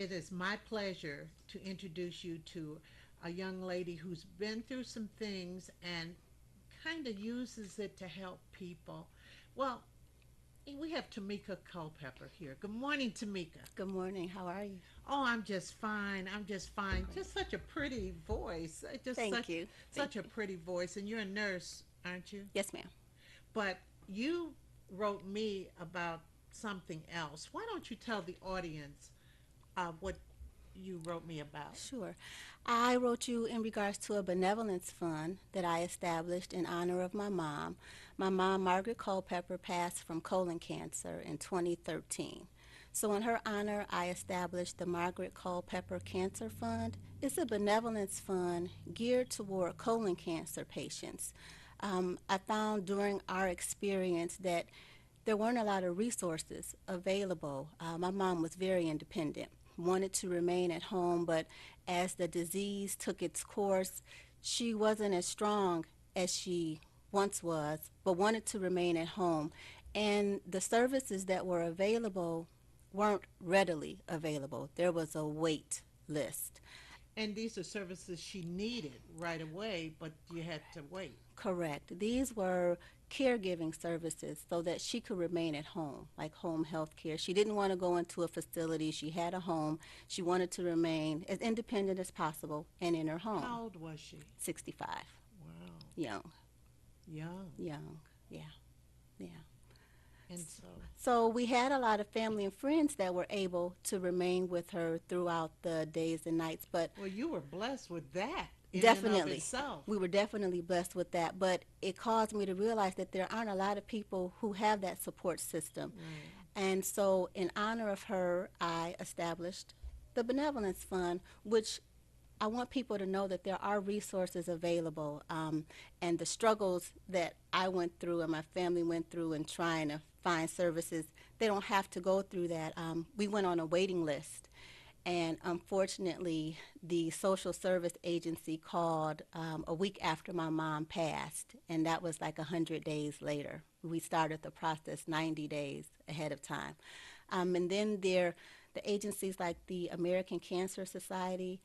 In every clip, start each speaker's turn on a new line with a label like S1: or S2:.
S1: It is my pleasure to introduce you to a young lady who's been through some things and kind of uses it to help people. Well, we have wTameka Culpeper here. Good morning, Tamika.
S2: Good morning. How are you?
S1: Oh, I'm just fine. I'm just fine. Just such a pretty voice. Just
S2: Thank you. Thank
S1: such a
S2: you.
S1: pretty voice. And you're a nurse, aren't you?
S2: Yes, ma'am.
S1: But you wrote me about something else. Why don't you tell the audience what you wrote me about?
S2: Sure. I wrote you in regards to a benevolence fund that I established in honor of my mom. My mom, Margaret Culpeper, passed from colon cancer in 2013. So, in her honor, I established the Margaret Culpeper Cancer Fund. It's a benevolence fund geared toward colon cancer patients. I found during our experience that there weren't a lot of resources available. My mom was very independent, wanted to remain at home, but as the disease took its course, she wasn't as strong as she once was, but wanted to remain at home. And the services that were available weren't readily available. There was a wait list.
S1: And these are services she needed right away, but you had to wait.
S2: Correct. These were caregiving services so that she could remain at home, like home health care. She didn't want to go into a facility. She had a home. She wanted to remain as independent as possible and in her home.
S1: How old was she?
S2: 65.
S1: Wow,
S2: Young.
S1: young.
S2: Young. Yeah. Yeah.
S1: And so,
S2: So we had a lot of family and friends that were able to remain with her throughout the days and nights, but
S1: well, you were blessed with that in and of
S2: definitely.
S1: itself.
S2: We were definitely blessed with that, but it caused me to realize that there aren't a lot of people who have that support system.
S1: Right.
S2: And so, in honor of her, I established the Benevolence Fund, which I want people to know that there are resources available, and the struggles that I went through and my family went through in trying to find services, they don't have to go through that. We went on a waiting list, and unfortunately, the social service agency called a week after my mom passed, and that was like 100 days later. We started the process 90 days ahead of time. And then the agencies like the American Cancer Society,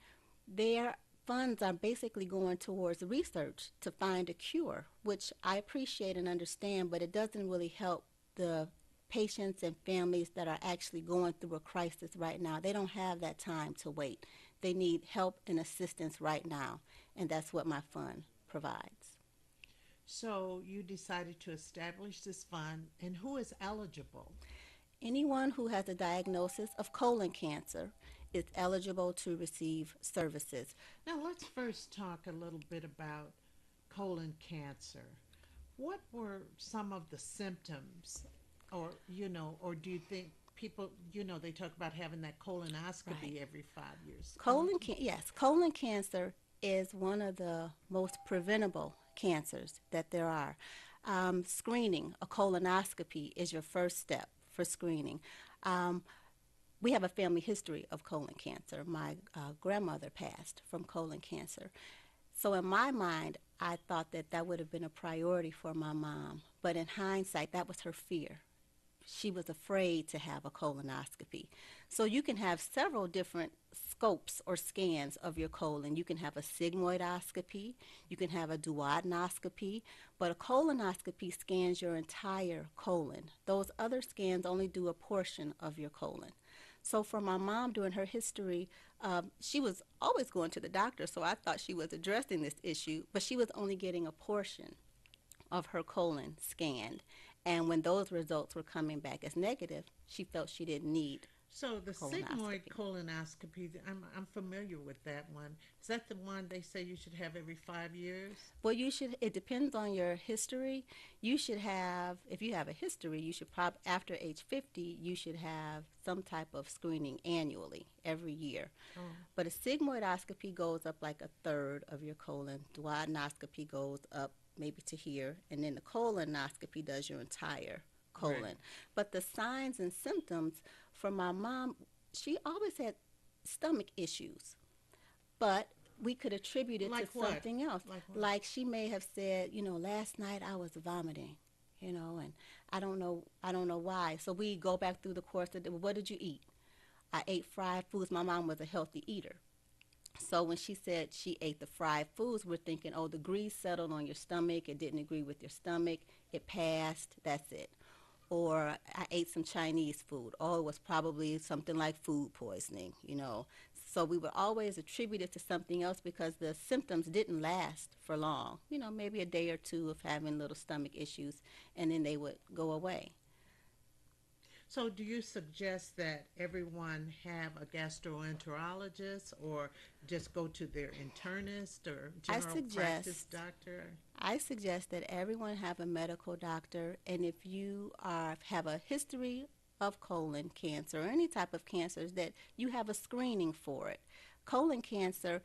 S2: their funds are basically going towards research to find a cure, which I appreciate and understand, but it doesn't really help the patients and families that are actually going through a crisis right now. They don't have that time to wait. They need help and assistance right now, and that's what my fund provides.
S1: So you decided to establish this fund, and who is eligible?
S2: Anyone who has a diagnosis of colon cancer is eligible to receive services.
S1: Now, let's first talk a little bit about colon cancer. What were some of the symptoms, or do you think people, they talk about having that
S2: Right.
S1: colonoscopy every 5 years? Can you?
S2: Yes, colon cancer is one of the most preventable cancers that there are. Screening, a colonoscopy, is your first step for screening. Um, we have a family history of colon cancer. My grandmother passed from colon cancer. So, in my mind, I thought that that would have been a priority for my mom. But in hindsight, that was her fear. She was afraid to have a colonoscopy. So you can have several different scopes or scans of your colon. You can have a sigmoidoscopy, you can have a duodenoscopy, but a colonoscopy scans your entire colon. Those other scans only do a portion of your colon. So for my mom during her history, she was always going to the doctor, so I thought she was addressing this issue, but she was only getting a portion of her colon scanned. And when those results were coming back as negative, she felt she didn't need
S1: So the
S2: a
S1: sigmoid
S2: colonoscopy.
S1: colonoscopy, I'm familiar with that one. Is that the one they say you should have every 5 years?
S2: Well, it depends on your history. You should have, if you have a history, you should after age 50, you should have some type of screening annually, every year.
S1: Oh,
S2: But a sigmoidoscopy goes up like a third of your colon. Duodenoscopy goes up maybe to here, and then the colonoscopy does your entire
S1: right.
S2: colon. But the signs and symptoms for my mom, she always had stomach issues, but we could attribute it to
S1: Like what?
S2: something else.
S1: Like what?
S2: Like she may have said, last night I was vomiting, and I don't know why. So we go back through the course of what did you eat? I ate fried foods. My mom was a healthy eater. So when she said she ate the fried foods, we're thinking, oh, the grease settled on your stomach. It didn't agree with your stomach. It passed. That's it. Or I ate some Chinese food. Oh, it was probably something like food poisoning, you know. So we would always attribute it to something else because the symptoms didn't last for long. You know, maybe a day or two of having little stomach issues, and then they would go away.
S1: So, do you suggest that everyone have a gastroenterologist or just go to their internist or
S2: I
S1: general practice
S2: suggest
S1: doctor?
S2: I suggest that everyone have a medical doctor, and if you have a history of colon cancer or any type of cancers, that you have a screening for it. Colon cancer,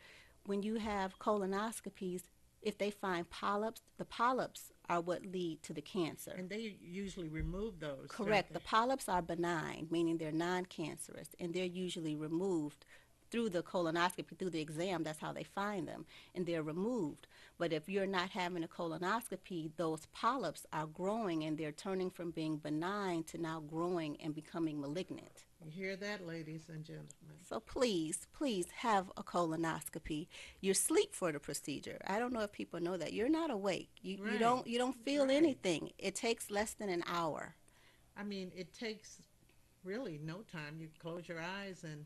S2: when you have colonoscopies, if they find polyps, the polyps are what lead to the cancer.
S1: And they usually remove those, don't
S2: Correct. The
S1: they?
S2: polyps are benign, meaning they're non-cancerous, and they're usually removed through the colonoscopy, through the exam. That's how they find them, and they're removed. But if you're not having a colonoscopy, those polyps are growing, and they're turning from being benign to now growing and becoming malignant.
S1: You hear that, ladies and gentlemen?
S2: So please, please have a colonoscopy. You're asleep for the procedure. I don't know if people know that. You're not awake.
S1: Right,
S2: You don't feel
S1: right.
S2: anything. It takes less than an hour.
S1: I mean, it takes really no time. You close your eyes and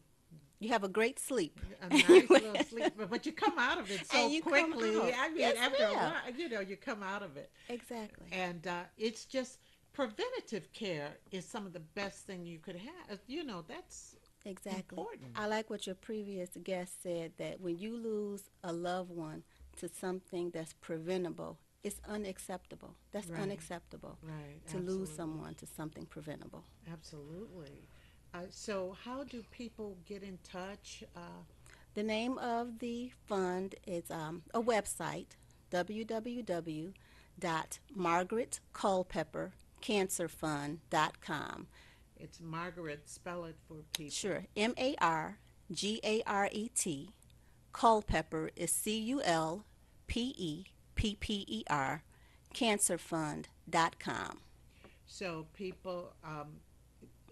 S2: You have a great sleep.
S1: a nice little sleep, but you come out of it so
S2: And you come
S1: quickly.
S2: out.
S1: I mean,
S2: Yes,
S1: after a
S2: ma'am.
S1: while, you come out of it.
S2: Exactly.
S1: And it's just preventative care is some of the best thing you could have. That's
S2: Exactly.
S1: important.
S2: I like what your previous guest said, that when you lose a loved one to something that's preventable, it's unacceptable. That's
S1: Right,
S2: unacceptable
S1: right,
S2: to lose
S1: absolutely,
S2: someone to something preventable.
S1: absolutely. So, how do people get in touch?
S2: The name of the fund is a website, www.margaretculpeppercancerfund.com.
S1: It's Margaret. Spell it for people.
S2: Sure, Margaret, Culpepper is Culpepper, cancerfund.com.
S1: So, people.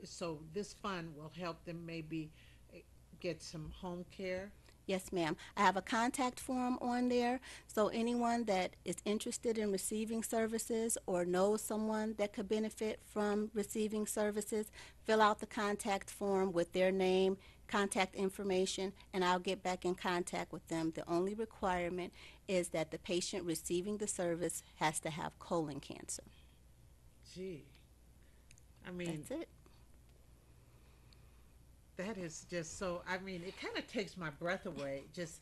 S1: So this fund will help them maybe eh, get some home care.
S2: Yes, ma'am. I have a contact form on there, so anyone that is interested in receiving services or knows someone that could benefit from receiving services, fill out the contact form with their name, contact information, and I'll get back in contact with them. The only requirement is that the patient receiving the service has to have colon cancer.
S1: Gee, I mean,
S2: That's it.
S1: that is just so. I mean, it kind of takes my breath away just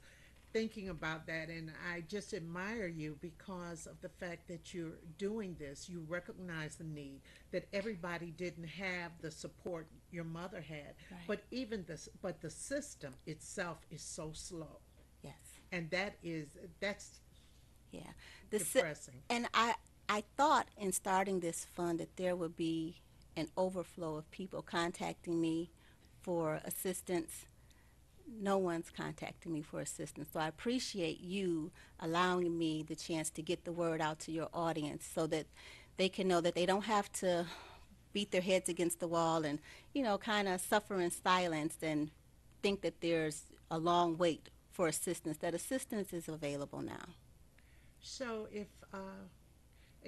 S1: thinking about that. And I just admire you because of the fact that you're doing this. You recognize the need that everybody didn't have the support your mother had,
S2: Right.
S1: but even this, but the system itself is so slow,
S2: Yes.
S1: and that's
S2: Yeah. The si-
S1: depressing.
S2: and I thought in starting this fund that there would be an overflow of people contacting me for assistance. No one's contacting me for assistance. So I appreciate you allowing me the chance to get the word out to your audience so that they can know that they don't have to beat their heads against the wall and, kind of suffer in silence and think that there's a long wait for assistance, that assistance is available now.
S1: So if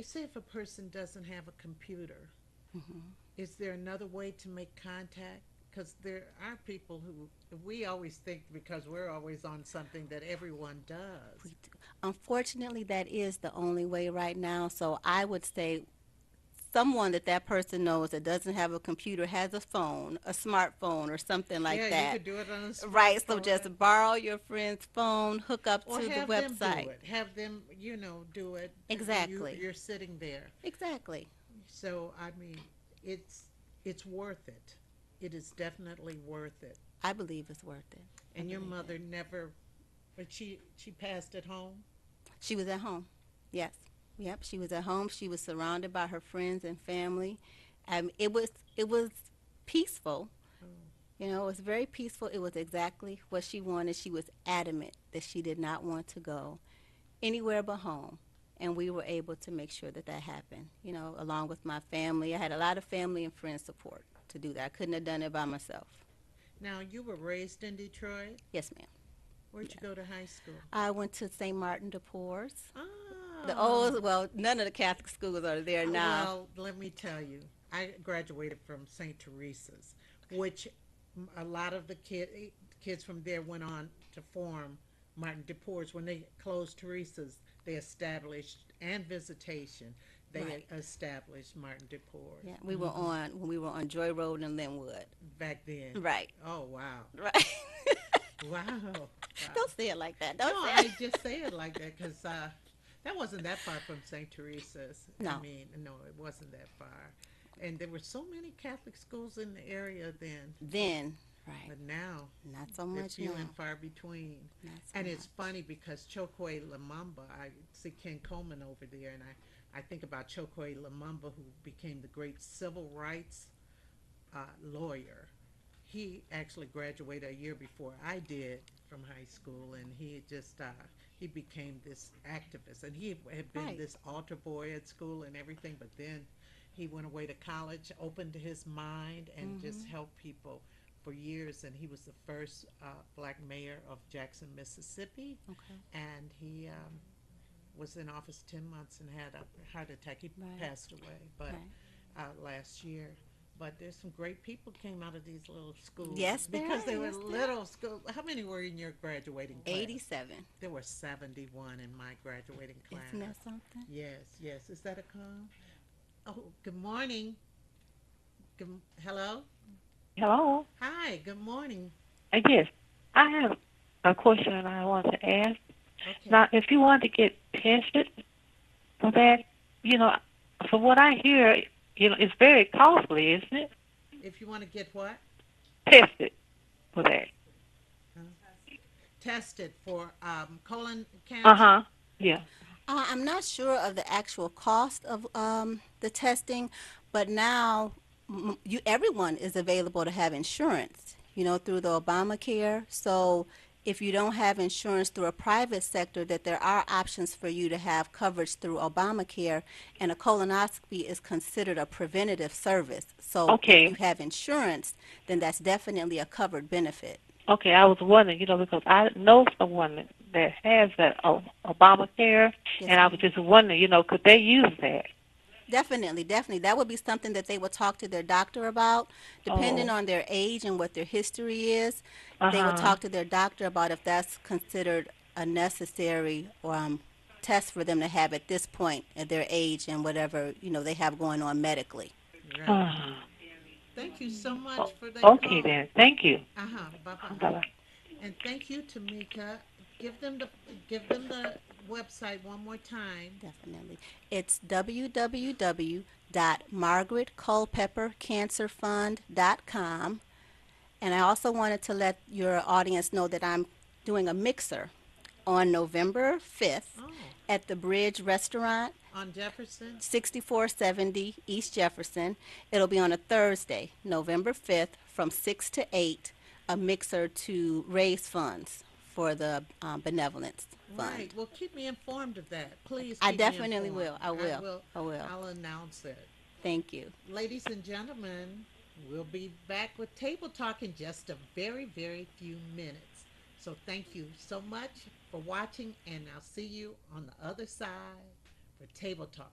S1: say if a person doesn't have a computer,
S2: Hmm.
S1: is there another way to make contact? Because there are people who we always think because we're always on something that everyone
S2: We
S1: does.
S2: do. Unfortunately, that is the only way right now. So I would say someone that person knows that doesn't have a computer has a phone, a smartphone, or something like
S1: Yeah, you
S2: that.
S1: could do it on a
S2: Right. So
S1: smartphone
S2: just borrow your friend's phone, hook up
S1: or
S2: to the
S1: have them do
S2: website.
S1: it. Have them, do it when
S2: Exactly.
S1: you're sitting there.
S2: Exactly.
S1: So I mean, it's it's worth it. It is definitely worth it.
S2: I believe it's worth it. I
S1: And your
S2: believe it.
S1: mother never, but she passed at home.
S2: She was at home. Yes. Yep. She was at home. She was surrounded by her friends and family. It was peaceful.
S1: Oh,
S2: It was very peaceful. It was exactly what she wanted. She was adamant that she did not want to go anywhere but home. And we were able to make sure that that happened, along with my family. I had a lot of family and friend support to do that. I couldn't have done it by myself.
S1: Now, you were raised in Detroit.
S2: Yes, ma'am.
S1: Where'd you
S2: Yes.
S1: go to high school?
S2: I went to St. Martin de Porres. The
S1: Ah,
S2: old, well, none of the Catholic schools are there now.
S1: well, let me tell you, I graduated from St. Teresa's, which a lot of the kids from there went on to form Martin DePorres. When they closed Teresa's, they established and Visitation. They
S2: Right.
S1: established Martin DePorres.
S2: Yeah, we were on when we were on Joy Road in Linwood.
S1: Back then.
S2: Right.
S1: Oh wow,
S2: Right.
S1: wow, wow.
S2: Don't say it like that.
S1: No,
S2: Don't say
S1: I
S2: it.
S1: just say it like that because that wasn't that far from St. Teresa's. I
S2: No.
S1: mean, no, it wasn't that far. And there were so many Catholic schools in the area then,
S2: Then, right.
S1: but now
S2: Not so
S1: they're
S2: much
S1: few and
S2: now.
S1: far between.
S2: Not so
S1: And it's
S2: much.
S1: funny because Chokwe Lumumba, I see Ken Coleman over there, and I think about Chokwe Lumumba, who became the great civil rights lawyer. He actually graduated a year before I did from high school, and he just he became this activist, and he had been
S2: Right.
S1: this altar boy at school and everything, but then he went away to college, opened his mind, and just
S2: Mhm.
S1: helped people for years. And he was the first black mayor of Jackson, Mississippi,
S2: Okay.
S1: and he was in office 10 months and had a heart attack. He
S2: Right.
S1: passed away, but
S2: Right.
S1: last year. But there's some great people came out of these little schools
S2: Yes, there
S1: because
S2: are.
S1: they were
S2: Yes, there are.
S1: little schools. How many were in your graduating class?
S2: 87.
S1: There were 71 in my graduating
S2: Isn't that
S1: class.
S2: something?
S1: Yes, yes. Is that a call? Oh, good morning. Hello.
S3: Hello.
S1: Hi. Good morning.
S3: Yes, I have a question I want to ask.
S1: Okay.
S3: Now, if you want to get tested for that, you know, from what I hear, it's very costly, isn't it?
S1: If you want to get what?
S3: Tested for that.
S1: Uh, Tested for colon
S3: Uh
S1: cancer.
S3: huh. Yeah.
S2: I'm not sure of the actual cost of the testing, but now everyone is available to have insurance, through the Obamacare. So if you don't have insurance through a private sector, that there are options for you to have coverage through Obamacare, and a colonoscopy is considered a preventative service. So if you
S3: Okay.
S2: have insurance, then that's definitely a covered benefit.
S3: Okay. I was wondering, because I know someone that has that Obamacare,
S2: Yes,
S3: and I was
S2: ma'am.
S3: just wondering, could they use that?
S2: Definitely, definitely. That would be something that they would talk to their doctor about. Depending
S3: Oh.
S2: on their age and what their history is,
S3: Uh
S2: they would
S3: huh.
S2: talk to their doctor about if that's considered a necessary test for them to have at this point at their age and whatever, they have going on medically.
S1: Right.
S3: Uh,
S1: Thank you so much for that
S3: okay
S1: call.
S3: then. Thank you.
S1: Uh huh. Bye bye.
S3: Bye bye.
S1: And thank you, Tamika. Give them the give them the website one more time.
S2: Definitely. It's www.margaretculpeppercancerfund.com. And I also wanted to let your audience know that I'm doing a mixer on November 5th
S1: Oh,
S2: at the Bridge Restaurant,
S1: on Jefferson.
S2: 6470 East Jefferson. It'll be on a Thursday, November 5th, from 6 to 8, a mixer to raise funds for the Benevolence
S1: Right.
S2: Fund.
S1: Well, keep me informed of that. Please
S2: I
S1: keep me
S2: definitely will.
S1: informed.
S2: I
S1: I
S2: will.
S1: will.
S2: I will.
S1: I'll announce it.
S2: Thank you.
S1: Ladies and gentlemen, we'll be back with Table Talk in just a very, very few minutes. So thank you so much for watching, and I'll see you on the other side for Table Talk.